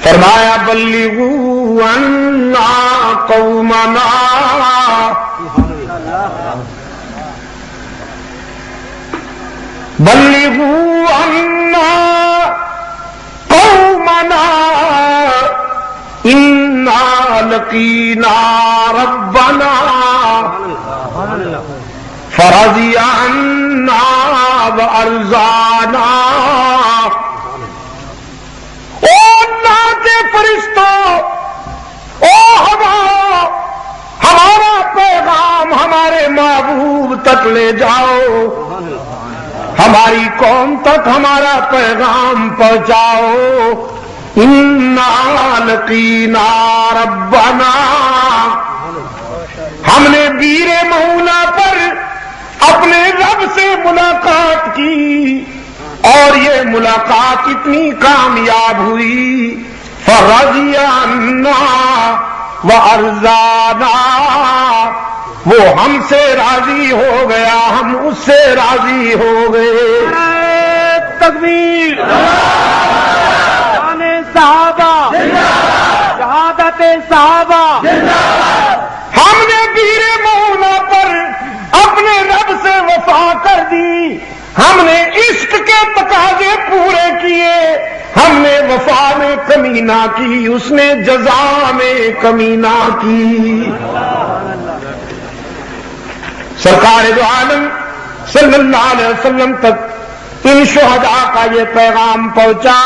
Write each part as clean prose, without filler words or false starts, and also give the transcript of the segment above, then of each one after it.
فرمایا بلغوا عنا قومنا، بلغوا عنا قومنا انا لقینا ربنا فرضی عنا وارضانا۔ او اللہ کے فرشتوں، او ہمارا پیغام ہمارے محبوب تک لے جاؤ، ہماری قوم تک ہمارا پیغام پہنچاؤ۔ انا لقینا ربنا، ہم نے بیر مؤونہ پر اپنے رب سے ملاقات کی اور یہ ملاقات اتنی کامیاب ہوئی، فرضی عنا وارضانا، وہ ہم سے راضی ہو گیا، ہم اس سے راضی ہو گئے۔ تکبیر، شان صحابہ، شہادت صحابہ۔ ہم نے بیر مؤونہ پر اپنے رب سے وفا کر دی، ہم نے عشق کے تقاضے پورے کیے، ہم نے وفا میں کمی نہ کی، اس نے جزا میں کمی نہ کی۔ سرکار دو عالم صلی اللہ علیہ وسلم تک ان شہداء کا یہ پیغام پہنچا،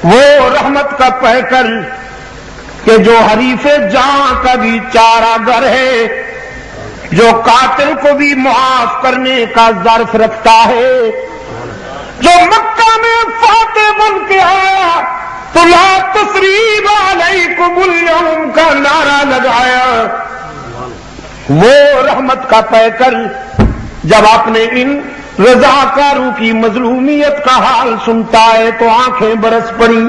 وہ رحمت کا پیکر کہ جو حریف جاں کا بھی چارہ گر ہے، جو قاتل کو بھی معاف کرنے کا ظرف رکھتا ہے، جو مکہ میں فاتح بن کے آیا تو لا تثریب علیکم اليوم کا نعرہ لگایا، وہ رحمت کا پیکر جب اپنے ان رضاکاروں کی مظلومیت کا حال سنتا ہے تو آنکھیں برس پڑی۔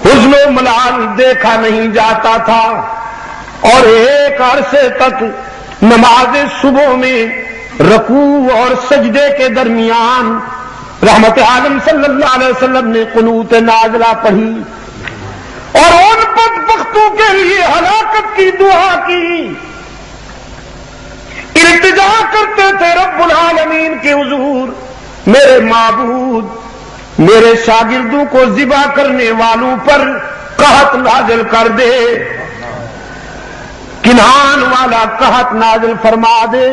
حزن و ملال دیکھا نہیں جاتا تھا، اور ایک عرصے تک نماز صبح میں رکوع اور سجدے کے درمیان رحمت عالم صلی اللہ علیہ وسلم نے قنوت نازلہ پڑھی اور ان بدبختوں کے لیے ہلاکت کی دعا کی، التجا کرتے تھے رب العالمین کے حضور، میرے معبود میرے شاگردوں کو ذبح کرنے والوں پر قحط نازل کر دے، کنعان والا قحط نازل فرما دے،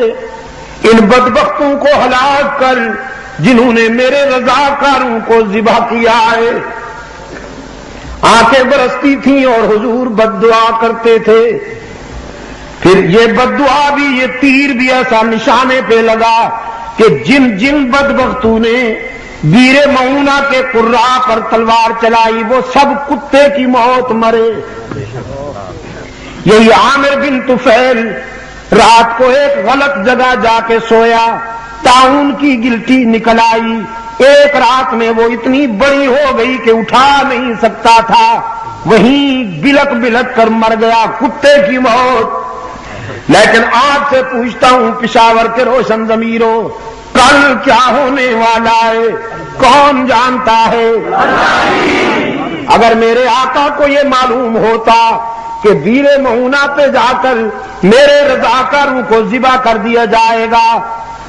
ان بدبختوں کو ہلاک کر جنہوں نے میرے رضاکاروں کو ذبح کیا ہے۔ آنکھیں برستی تھیں اور حضور بد دعا کرتے تھے، پھر یہ بد دعا بھی، یہ تیر بھی ایسا نشانے پہ لگا کہ جن جن بدبختوں نے بیر مؤونہ کے قراء پر تلوار چلائی وہ سب کتے کی موت مرے۔ یہی عامر بن طفیل رات کو ایک غلط جگہ جا کے سویا، طاعون کی گلٹی نکل آئی، ایک رات میں وہ اتنی بڑی ہو گئی کہ اٹھا نہیں سکتا تھا، وہیں بلک بلک کر مر گیا، کتے کی موت۔ لیکن آپ سے پوچھتا ہوں پشاور کے روشن ضمیروں، کل کیا ہونے والا ہے کون جانتا ہے؟ اگر میرے آقا کو یہ معلوم ہوتا کہ بیر مؤونہ پہ جا کر میرے رضاکاروں کو ذبح کر دیا جائے گا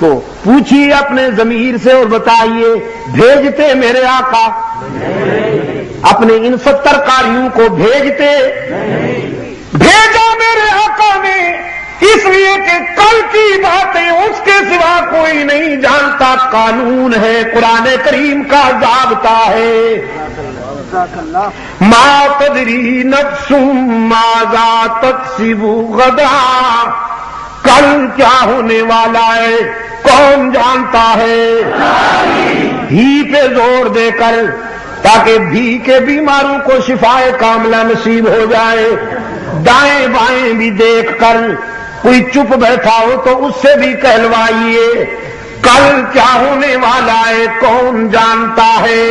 تو پوچھیے اپنے ضمیر سے اور بتائیے بھیجتے میرے آقا؟ اپنے ان 70 قاریوں کو بھیجتے؟ بھیجا میرے آقا نے، اس لیے کہ کل کی باتیں اس کے سوا کوئی نہیں جانتا، قانون ہے، قرآن کریم کا ضابطہ ہے، ما تدری نفس ماذا تکسب غدا، کل کیا ہونے والا ہے کون جانتا ہے؟ ہی پہ زور دے کر تاکہ بھی کے بیماروں کو شفائے کاملہ نصیب ہو جائے، دائیں بائیں بھی دیکھ کر کوئی چپ بیٹھا ہو تو اس سے بھی کہلوائیے کل کیا ہونے والا ہے کون جانتا ہے؟